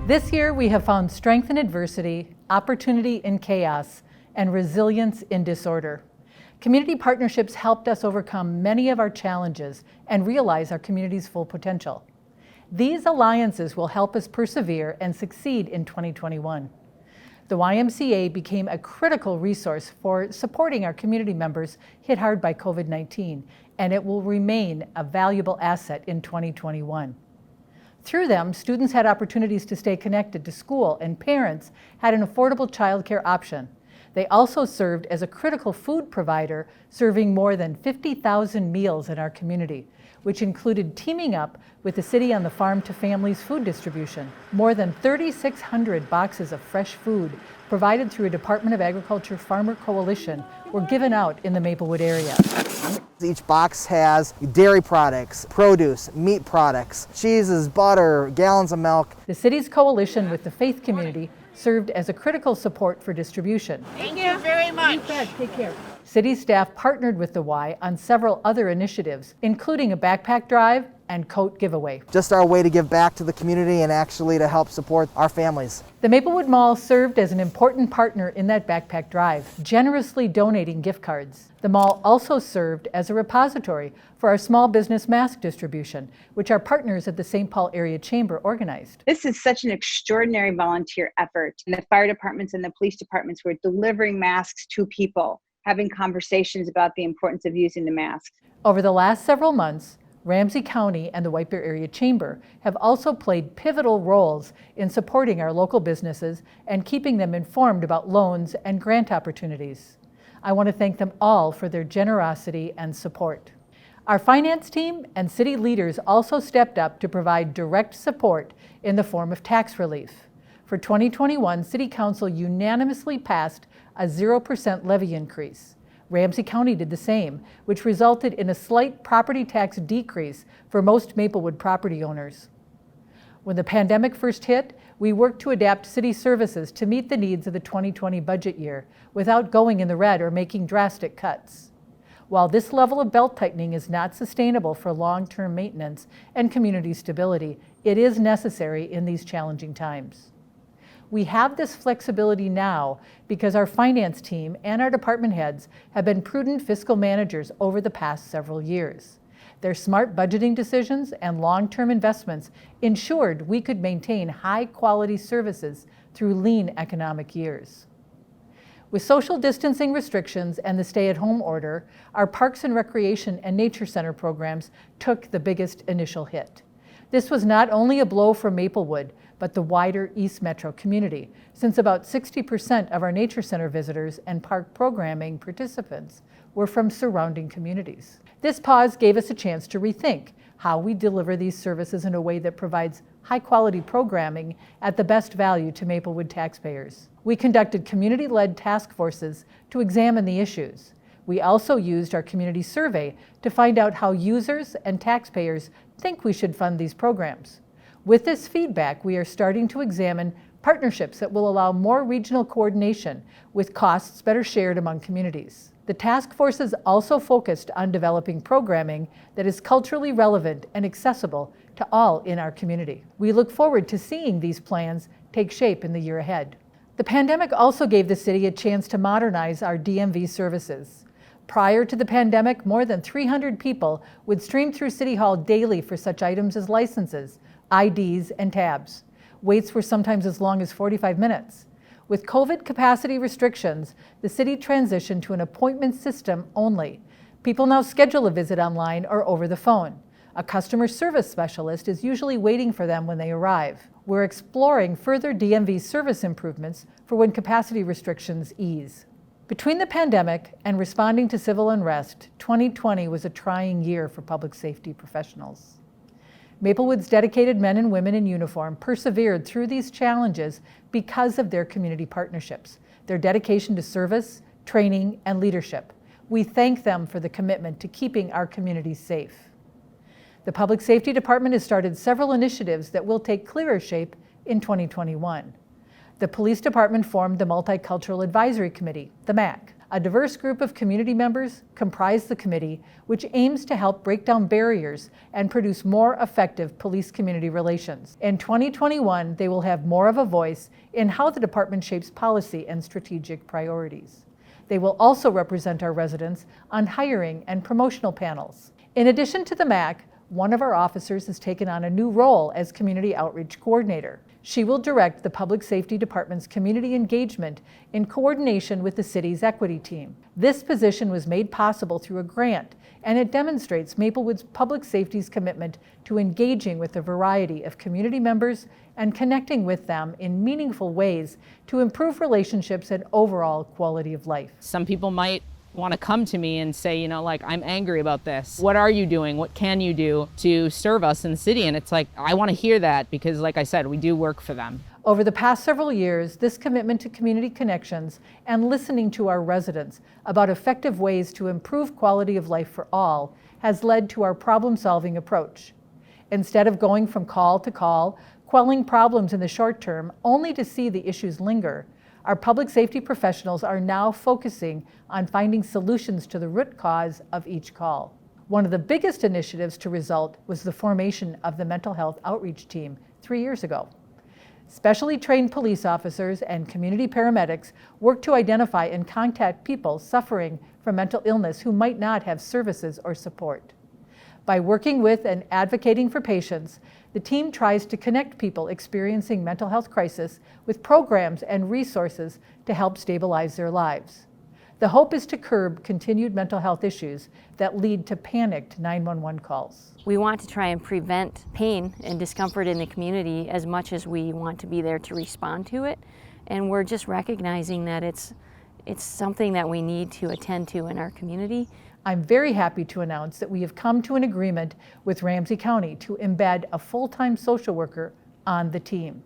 This year, we have found strength in adversity, opportunity in chaos, and resilience in disorder. Community partnerships helped us overcome many of our challenges and realize our community's full potential. These alliances will help us persevere and succeed in 2021. The YMCA became a critical resource for supporting our community members hit hard by COVID-19, and it will remain a valuable asset in 2021. Through them, students had opportunities to stay connected to school, and parents had an affordable childcare option. They also served as a critical food provider, serving more than 50,000 meals in our community, which included teaming up with the City on the Farm to Families food distribution. More than 3,600 boxes of fresh food provided through a Department of Agriculture Farmer Coalition were given out in the Maplewood area. Each box has dairy products, produce, meat products, cheeses, butter, gallons of milk. The city's coalition with the faith community served as a critical support for distribution. Thank you very much. Take care. City staff partnered with the Y on several other initiatives, including a backpack drive and coat giveaway. Just our way to give back to the community and actually to help support our families. The Maplewood Mall served as an important partner in that backpack drive, generously donating gift cards. The mall also served as a repository for our small business mask distribution, which our partners at the St. Paul Area Chamber organized. This is such an extraordinary volunteer effort. And the fire departments and the police departments were delivering masks to people, having conversations about the importance of using the masks. Over the last several months, Ramsey County and the White Bear Area Chamber have also played pivotal roles in supporting our local businesses and keeping them informed about loans and grant opportunities. I want to thank them all for their generosity and support. Our finance team and city leaders also stepped up to provide direct support in the form of tax relief. For 2021, City Council unanimously passed a 0% levy increase. Ramsey County did the same, which resulted in a slight property tax decrease for most Maplewood property owners. When the pandemic first hit, we worked to adapt city services to meet the needs of the 2020 budget year without going in the red or making drastic cuts. While this level of belt-tightening is not sustainable for long-term maintenance and community stability, it is necessary in these challenging times. We have this flexibility now because our finance team and our department heads have been prudent fiscal managers over the past several years. Their smart budgeting decisions and long-term investments ensured we could maintain high-quality services through lean economic years. With social distancing restrictions and the stay-at-home order, our Parks and Recreation and Nature Center programs took the biggest initial hit. This was not only a blow for Maplewood, but the wider East Metro community, since about 60% of our Nature Center visitors and park programming participants were from surrounding communities. This pause gave us a chance to rethink how we deliver these services in a way that provides high-quality programming at the best value to Maplewood taxpayers. We conducted community-led task forces to examine the issues. We also used our community survey to find out how users and taxpayers think we should fund these programs. With this feedback, we are starting to examine partnerships that will allow more regional coordination with costs better shared among communities. The task forces also focused on developing programming that is culturally relevant and accessible to all in our community. We look forward to seeing these plans take shape in the year ahead. The pandemic also gave the city a chance to modernize our DMV services. Prior to the pandemic, more than 300 people would stream through City Hall daily for such items as licenses, IDs, and tabs. Waits were sometimes as long as 45 minutes. With COVID capacity restrictions, the city transitioned to an appointment system only. People now schedule a visit online or over the phone. A customer service specialist is usually waiting for them when they arrive. We're exploring further DMV service improvements for when capacity restrictions ease. Between the pandemic and responding to civil unrest, 2020 was a trying year for public safety professionals. Maplewood's dedicated men and women in uniform persevered through these challenges because of their community partnerships, their dedication to service, training, and leadership. We thank them for the commitment to keeping our communities safe. The Public Safety Department has started several initiatives that will take clearer shape in 2021. The Police Department formed the Multicultural Advisory Committee, the MAC, A diverse group of community members comprise the committee, which aims to help break down barriers and produce more effective police-community relations. In 2021, they will have more of a voice in how the department shapes policy and strategic priorities. They will also represent our residents on hiring and promotional panels. In addition to the MAC, one of our officers has taken on a new role as Community Outreach Coordinator. She will direct the Public Safety Department's community engagement in coordination with the city's equity team. This position was made possible through a grant, and it demonstrates Maplewood's public safety's commitment to engaging with a variety of community members and connecting with them in meaningful ways to improve relationships and overall quality of life. Some people might want to come to me and say, like, I'm angry about this. What are you doing? What can you do to serve us in the city? And it's like, I want to hear that because, like I said, we do work for them. Over the past several years, this commitment to community connections and listening to our residents about effective ways to improve quality of life for all has led to our problem-solving approach. Instead of going from call to call, quelling problems in the short term only to see the issues linger, our public safety professionals are now focusing on finding solutions to the root cause of each call. One of the biggest initiatives to result was the formation of the mental health outreach team 3 years ago. Specially trained police officers and community paramedics work to identify and contact people suffering from mental illness who might not have services or support. By working with and advocating for patients, the team tries to connect people experiencing mental health crisis with programs and resources to help stabilize their lives. The hope is to curb continued mental health issues that lead to panicked 911 calls. We want to try and prevent pain and discomfort in the community as much as we want to be there to respond to it. And we're just recognizing that it's something that we need to attend to in our community. I'm very happy to announce that we have come to an agreement with Ramsey County to embed a full-time social worker on the team.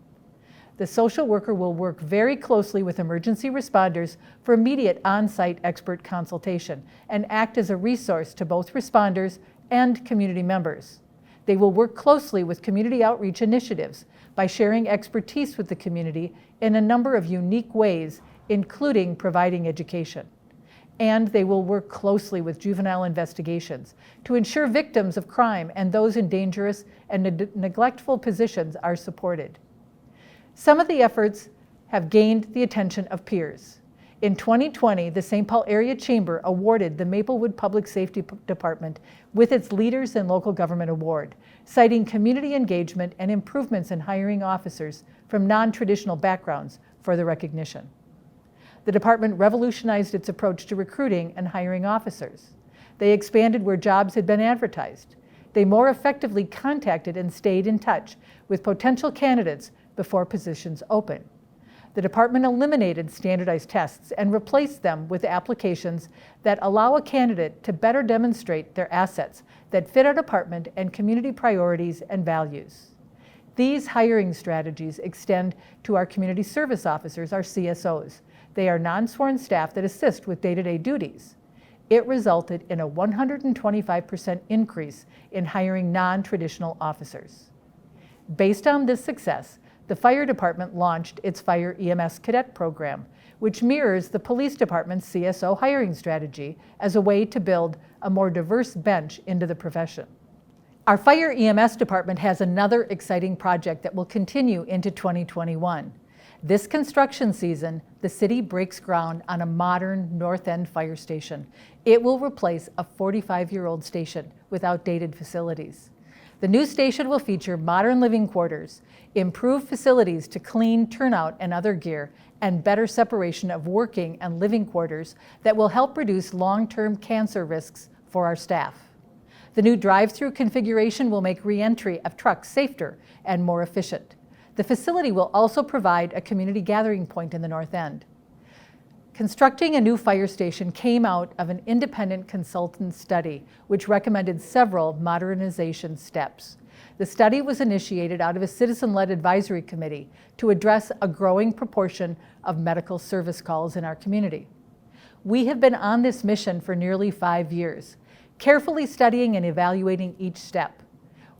The social worker will work very closely with emergency responders for immediate on-site expert consultation and act as a resource to both responders and community members. They will work closely with community outreach initiatives by sharing expertise with the community in a number of unique ways, including providing education. And they will work closely with juvenile investigations to ensure victims of crime and those in dangerous and neglectful positions are supported. Some of the efforts have gained the attention of peers. In 2020, the St. Paul Area Chamber awarded the Maplewood Public Safety Department with its Leaders in Local Government Award, citing community engagement and improvements in hiring officers from non-traditional backgrounds for the recognition. The department revolutionized its approach to recruiting and hiring officers. They expanded where jobs had been advertised. They more effectively contacted and stayed in touch with potential candidates before positions open. The department eliminated standardized tests and replaced them with applications that allow a candidate to better demonstrate their assets that fit our department and community priorities and values. These hiring strategies extend to our community service officers, our CSOs. They are non-sworn staff that assist with day-to-day duties. It resulted in a 125% increase in hiring non-traditional officers. Based on this success, the fire department launched its Fire EMS Cadet program, which mirrors the police department's CSO hiring strategy as a way to build a more diverse bench into the profession. Our Fire EMS department has another exciting project that will continue into 2021. This construction season, the city breaks ground on a modern North End fire station. It will replace a 45-year-old station with outdated facilities. The new station will feature modern living quarters, improved facilities to clean turnout and other gear, and better separation of working and living quarters that will help reduce long-term cancer risks for our staff. The new drive-through configuration will make re-entry of trucks safer and more efficient. The facility will also provide a community gathering point in the North End. Constructing a new fire station came out of an independent consultant study, which recommended several modernization steps. The study was initiated out of a citizen-led advisory committee to address a growing proportion of medical service calls in our community. We have been on this mission for nearly 5 years, carefully studying and evaluating each step.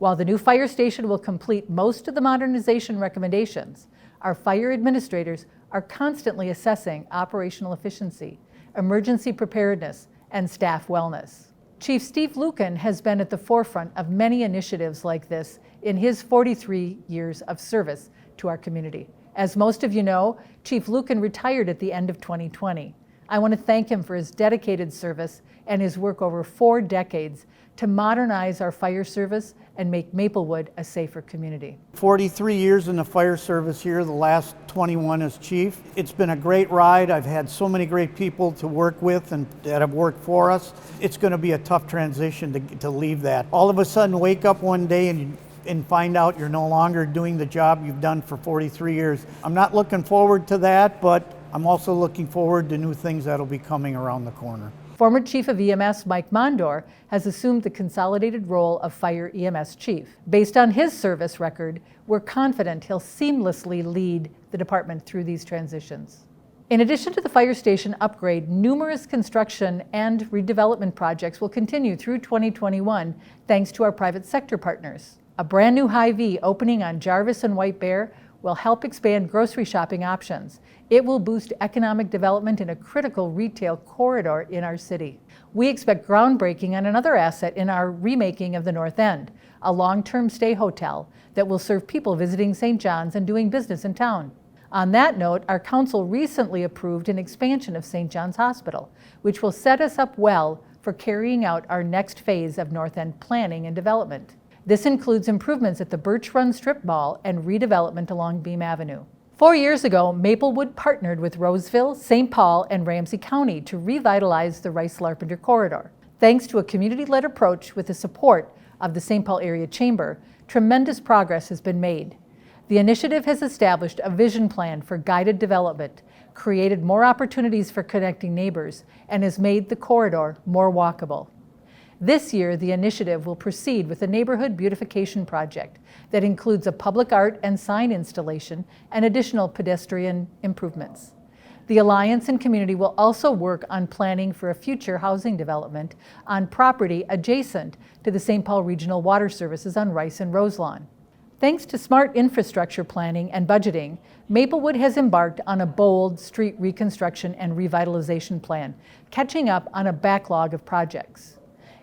While the new fire station will complete most of the modernization recommendations, our fire administrators are constantly assessing operational efficiency emergency preparedness, and staff wellness. Chief Steve Lucan has been at the forefront of many initiatives like this in his 43 years of service to our community. As most of you know, Chief Lucan retired at the end of 2020. I want to thank him for his dedicated service and his work over 4 decades to modernize our fire service and make Maplewood a safer community. 43 years in the fire service here, the last 21 as chief. It's been a great ride. I've had so many great people to work with and that have worked for us. It's going to be a tough transition to leave that. All of a sudden wake up one day and find out you're no longer doing the job you've done for 43 years. I'm not looking forward to that, but I'm also looking forward to new things that'll be coming around the corner. Former Chief of EMS Mike Mondor has assumed the consolidated role of Fire EMS Chief. Based on his service record, we're confident he'll seamlessly lead the department through these transitions. In addition to the fire station upgrade, numerous construction and redevelopment projects will continue through 2021 thanks to our private sector partners. A brand new Hy-Vee opening on Jarvis and White Bear will help expand grocery shopping options. It will boost economic development in a critical retail corridor in our city. We expect groundbreaking on another asset in our remaking of the North End, a long-term stay hotel that will serve people visiting St. John's and doing business in town. On that note, our council recently approved an expansion of St. John's Hospital, which will set us up well for carrying out our next phase of North End planning and development. This includes improvements at the Birch Run Strip Mall and redevelopment along Beam Avenue. 4 years ago, Maplewood partnered with Roseville, St. Paul, and Ramsey County to revitalize the Rice-Larpenteur corridor. Thanks to a community-led approach with the support of the St. Paul Area Chamber, tremendous progress has been made. The initiative has established a vision plan for guided development, created more opportunities for connecting neighbors, and has made the corridor more walkable. This year, the initiative will proceed with a neighborhood beautification project that includes a public art and sign installation and additional pedestrian improvements. The Alliance and community will also work on planning for a future housing development on property adjacent to the St. Paul Regional Water Services on Rice and Roselawn. Thanks to smart infrastructure planning and budgeting, Maplewood has embarked on a bold street reconstruction and revitalization plan, catching up on a backlog of projects.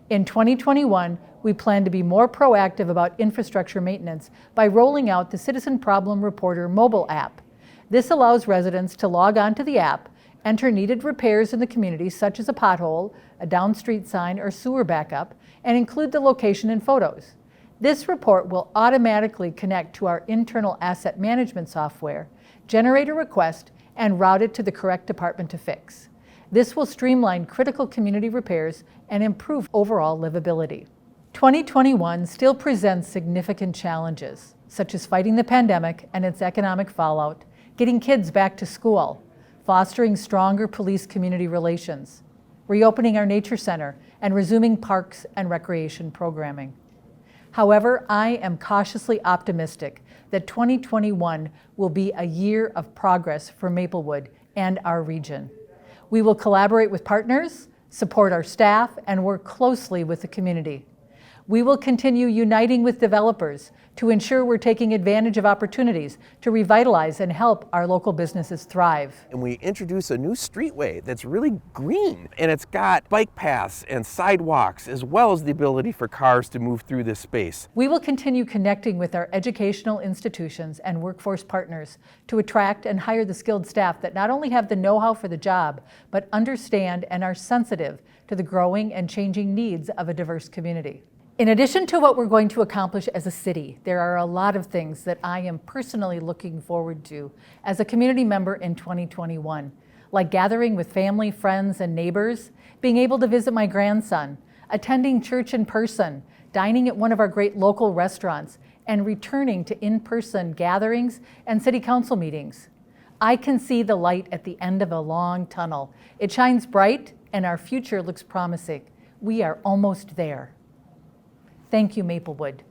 In 2021, we plan to be more proactive about infrastructure maintenance by rolling out the Citizen Problem Reporter mobile app. This allows residents to log on to the app, enter needed repairs in the community such as a pothole, a down street sign, or sewer backup, and include the location in photos. This report will automatically connect to our internal asset management software, generate a request, and route it to the correct department to fix. This will streamline critical community repairs and improve overall livability. 2021 still presents significant challenges, such as fighting the pandemic and its economic fallout, getting kids back to school, fostering stronger police-community relations, reopening our nature center, and resuming parks and recreation programming. However, I am cautiously optimistic that 2021 will be a year of progress for Maplewood and our region. We will collaborate with partners, support our staff, and work closely with the community. We will continue uniting with developers to ensure we're taking advantage of opportunities to revitalize and help our local businesses thrive. And we introduce a new streetway that's really green, and it's got bike paths and sidewalks as well as the ability for cars to move through this space. We will continue connecting with our educational institutions and workforce partners to attract and hire the skilled staff that not only have the know-how for the job, but understand and are sensitive to the growing and changing needs of a diverse community. In addition to what we're going to accomplish as a city, there are a lot of things that I am personally looking forward to as a community member in 2021, like gathering with family, friends, and neighbors, being able to visit my grandson, attending church in person, dining at one of our great local restaurants, and returning to in-person gatherings and city council meetings. I can see the light at the end of a long tunnel. It shines bright, and our future looks promising. We are almost there. Thank you, Maplewood.